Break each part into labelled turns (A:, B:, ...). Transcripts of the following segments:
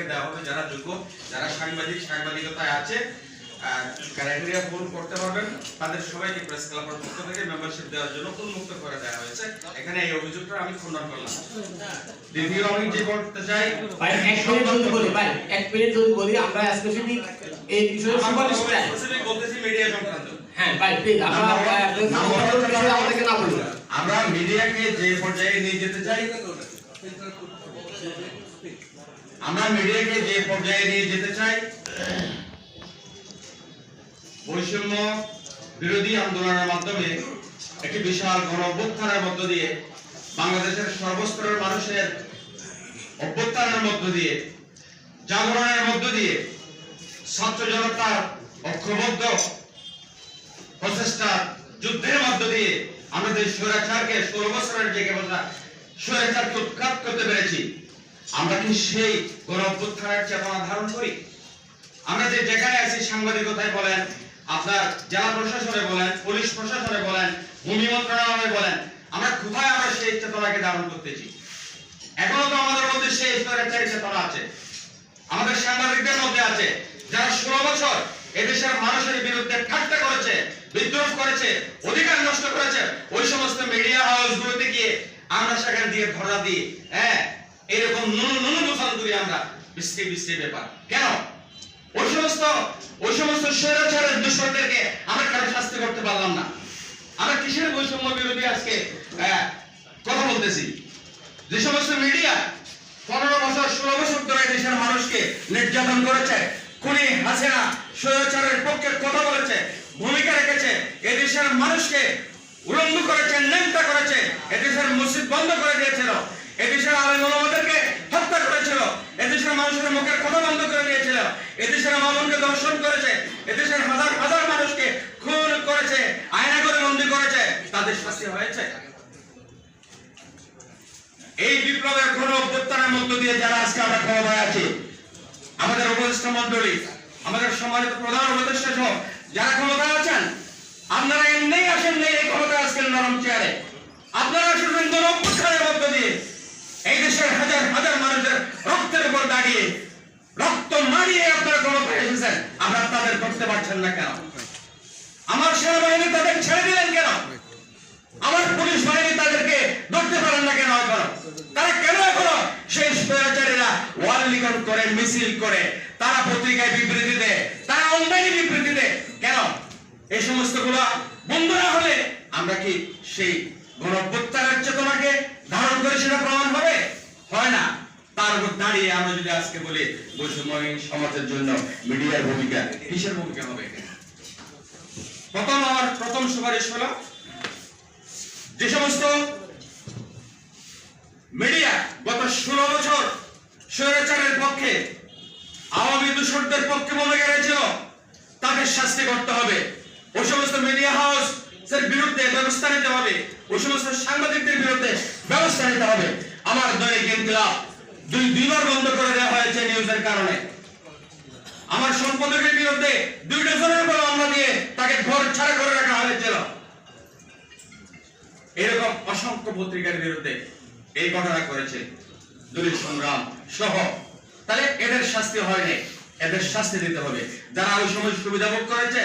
A: সবাইকে দেওয়া হবে, যারা যোগ্য, যারা সাংবাদিকতায় আছে, ক্রাইটেরিয়া পূরণ করতে পারবেন, তাদের সবাইকে প্রেস ক্লাবের পক্ষ থেকে মেম্বারশিপ দেওয়ার জন্য উন্মুক্ত করে দেওয়া হয়েছে। এখানে এই অভিযোগটা আমি খণ্ডন করলাম। দ্বিতীয় আমি যে বলতে চাই,
B: ভাই এক মিনিট যদি বলি আমরা স্পেসিফিক এই বিষয়ে
A: স্পেসিফিক বলতেছি মিডিয়া সংক্রান্ত।
B: হ্যাঁ ভাই প্লিজ আমাদেরকে না বলুন।
A: আমরা মিডিয়াকে যে পর্যায়ে নিয়ে যেতে চাই, বৈষম্য বিরোধী আন্দোলনের মাধ্যমে একটি বিশাল গণ অভ্যুত্থানের মধ্য দিয়ে, বাংলাদেশের সর্বস্তরের মানুষের অভ্যুত্থানের মধ্য দিয়ে, জাগরণের মধ্য দিয়ে, ছাত্র জনতার ঐক্যবদ্ধ প্রচেষ্টা যুদ্ধের মধ্য দিয়ে আমরা যে স্বৈরাচারকে 16 বছরের জেগে বসা স্বৈরাচারকে উৎখাত করতে পেরেছি। আমরা কি সেই গণ অভ্যুত্থানের চেতনা ধারণ করি? আমরা যে যেখানে আছি, সাংবাদিকতায় বলেন, আপনার জেলা প্রশাসনে বলেন, পুলিশ প্রশাসনে বলেন, ভূমি মন্ত্রণালয়ে বলেন, আমরা কোথায় আমরা সেই চেতনাকে ধারণ করতেছি? এখনো তো আমাদের মধ্যে সেই স্বৈরাচারী চেতনা আছে, আমাদের সাংবাদিকদের মধ্যে আছে, যারা 16 বছর এদেশের মানুষের বিরুদ্ধে ঠাট্টা করেছে, বিদ্রোহ করেছে, অধিকার নষ্ট করেছে। ওই সমস্ত মিডিয়া হাউসগুলোতে গিয়ে আমরা সেখানে দিয়ে ধরা দিয়ে এরকম নুনু দোকান করি আমরা বৃষ্টি ব্যাপার। কেন ওই সমস্ত স্বৈরাচারের দুষ্কৃতদেরকে আমরা কেন শাস্তি করতে পারলাম না? আমরা কিসের বৈষম্য বিরোধী আজকে কথা বলতেছি? যে সমস্ত মিডিয়া 15 বছর 16 বছর ধরে দেশের মানুষকে নির্যাতন করেছে, খুনি হাসিনা স্বৈরাচারের পক্ষে কথা বলেছে, ভূমিকা রেখেছে, এদেশের মানুষকে উলঙ্গ করেছে, নেমতা করেছে, এদেশের মসজিদ বন্ধ করে দিয়েছিল, এদেশের আলেম ওলামাদেরকে হত্যা করেছিল, এদেশের মানুষের মুখের কথা বন্ধ করে দিয়েছিল, এদেশের মামুনকে দর্শন করেছে, এদেশের হাজার হাজার মানুষকে খুন করেছে, আয়না করে বন্দী করেছে, তাদের শাস্তি হয়েছে? এই বিপ্লবের গণ অভ্যুত্থানের মধ্য দিয়ে যারা আজকে আমরা ক্ষমতায় আছি, আমাদের উপদেষ্টা মণ্ডলী, আমাদের সম্মানিত প্রধান উপদেষ্টা সহ যারা ক্ষমতায় আছেন, আপনারা এমনি আসেন নেই এই ক্ষমতায় আজকের নরম চেয়ারে, আপনারা আসবেন গণ অভ্যুত্থানের মধ্য দিয়ে এই দেশের হাজার হাজার মানুষের রক্তের উপর দাঁড়িয়ে, রক্ত মারিয়ে আপনারা ক্ষমতায় এসেছেন। আপনারা তাদের করতে পারছেন না কেন? আমার সেনাবাহিনী তাদের ছেড়ে দিলেন কেন? আমার পুলিশ বাহিনী তাদেরকে ধরতে পারেন না কেন? তারা কেন এখনো সেই স্বৈরাচারীরা ওয়াল লিখন করে, মিছিল করে, তারা পত্রিকায় বিবৃতি দেয়, তারা অনলাইনে বিবৃতি দেয় কেন? এই সমস্ত গুলা বন্ধ না হলে আমরা কি সেই গণ অভ্যুত্থানের চেতনাকে ধারণ করে সেটা প্রমাণ হবে? হয় না। তার উপর দাঁড়িয়ে আমরা যদি আজকে বলি বৈষম্যহীন সমাজের জন্য মিডিয়ার ভূমিকা, কিসের ভূমিকা হবে? আমার প্রথম সুপারিশ হলো, যে সমস্ত মিডিয়া গত 16 বছর স্বৈরাচারের পক্ষে, আওয়ামী দূষণদের পক্ষে ভূমিকা রেখেছিল, তাদের শাস্তি করতে হবে। ওই সমস্ত মিডিয়া হাউস এর বিরুদ্ধে ব্যবস্থা নিতে হবে, ওই সমস্ত সাংবাদিকদের বিরুদ্ধে ব্যবস্থা নিতে হবে। আমার দৈনিক ইনকিলাব দুইবার বন্ধ করে দেওয়া হয়েছে নিউজের কারণে। আমার সম্পাদকের বিরুদ্ধে 2 ডজনের উপর মামলা দিয়ে তাকে ঘর ছাড়া করে রাখা হয়েছিল। এরকম অসংখ্য পত্রিকার বিরুদ্ধে এই ঘটনা করেছে দলিল সংগ্রাম সহ। তাহলে এদের শাস্তি হয়নি, এদের শাস্তি দিতে হবে। যারা ওই সময় সুবিধা ভোগ করেছে,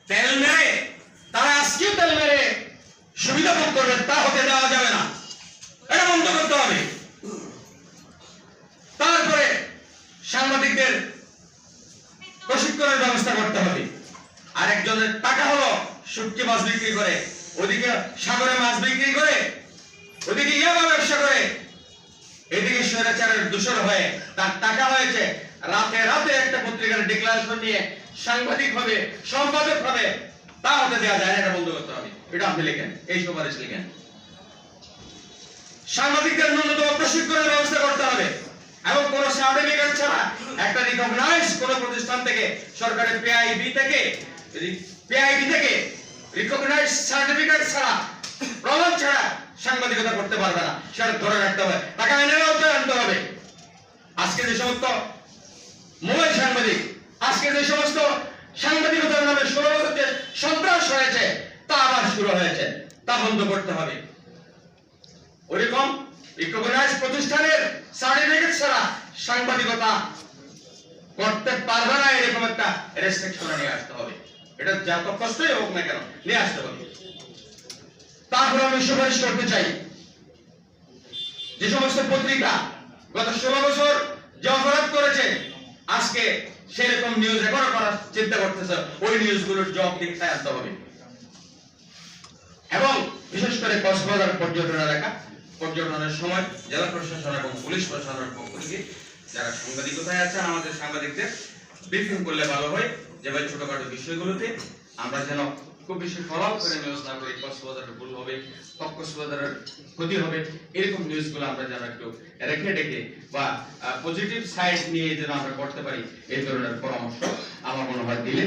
A: তেল মেরে, তারা আজকেও তেল মেরে সুবিধা ভোগ করবে, তা হতে দেওয়া যাবে না, এটা বন্ধ করতে হবে। তারপরে সাংবাদিকদের প্রশিক্ষণের ব্যবস্থা করতে হবে। আর একজনের টাকা হলো শুটকি মাছ বিক্রি করে, ওদিকে সাগরে মাছ বিক্রি করে, ওদিকে ইয়াবা ব্যবসা করে, এদিকে স্বৈরাচারের দূষণ হয়ে তার টাকা হয়েছে, রাতে রাতে একটা পত্রিকার ডিক্লারেশন নিয়ে সাংবাদিক হবে, সম্পাদক হবে, তা হতে দেওয়া যায় না, এটা বন্ধ করতে হবে। এটা আপনি লিখেন, এই সুপারিশ লিখেন। সাংবাদিকদের ন্যূনতম প্রশিক্ষণের ব্যবস্থা করতে হবে এবং কোন সার্টিফিকেট ছাড়া, একটা রিকগনাইজ কোন প্রতিষ্ঠান থেকে, সরকারের পিআইবি থেকে রিকগনাইজ সার্টিফিকেট ছাড়া, প্রমাণ ছাড়া সাংবাদিকতা করতে পারবে না, সেটা ধরে রাখতে হবে, টাকা আইনের আওতায় আনতে হবে। আজকে যে সমস্ত মোবাইল সাংবাদিক, আজকে যে সমস্ত সাংবাদিকতার নামে 16 বছর যে সন্ত্রাস হয়েছে, তা আবার শুরু হয়েছে, তা বন্ধ করতে হবে। ওইরকম রিকগনাইজ প্রতিষ্ঠানের সার্টিফিকেট ছাড়া সাংবাদিকতা করতে পারবে না এরকম একটা রেস্ট্রিকশন নিয়ে আসতে হবে। এটা যত কষ্টই হোক না কেন নিয়ে আসতে হবে। তারপর আমি সুপারিশ করতে চাই, যে সমস্ত পত্রিকা গত 16 বছর যে অপরাধ করেছে, আজকে সেরকম নিউজ এখনো করার চিন্তা করতেছে, ওই নিউজগুলোর জব লিখতে আনতে হবে। এবং বিশেষ করে কক্সবাজার পর্যটন এলাকা, পর্যটনের সময় জেলা প্রশাসন এবং পুলিশ প্রশাসনের পক্ষ থেকে যারা সাংবাদিকতায় আছেন, আমাদের সাংবাদিকদের ব্রিফিং করলে ভালো হয়, যে ভাই ছোটখাটো বিষয়গুলোতে আমরা যেন খুব বেশি ফলো করে নিউজ না করি, কক্সবাজারের ভুল হবে, কক্সবাজারের ক্ষতি হবে, এরকম নিউজগুলো আমরা যেন একটু রেখে রেখে বা পজিটিভ সাইড নিয়ে যেন আমরা করতে পারি, এই ধরনের পরামর্শ আমার মনে হয় দিলে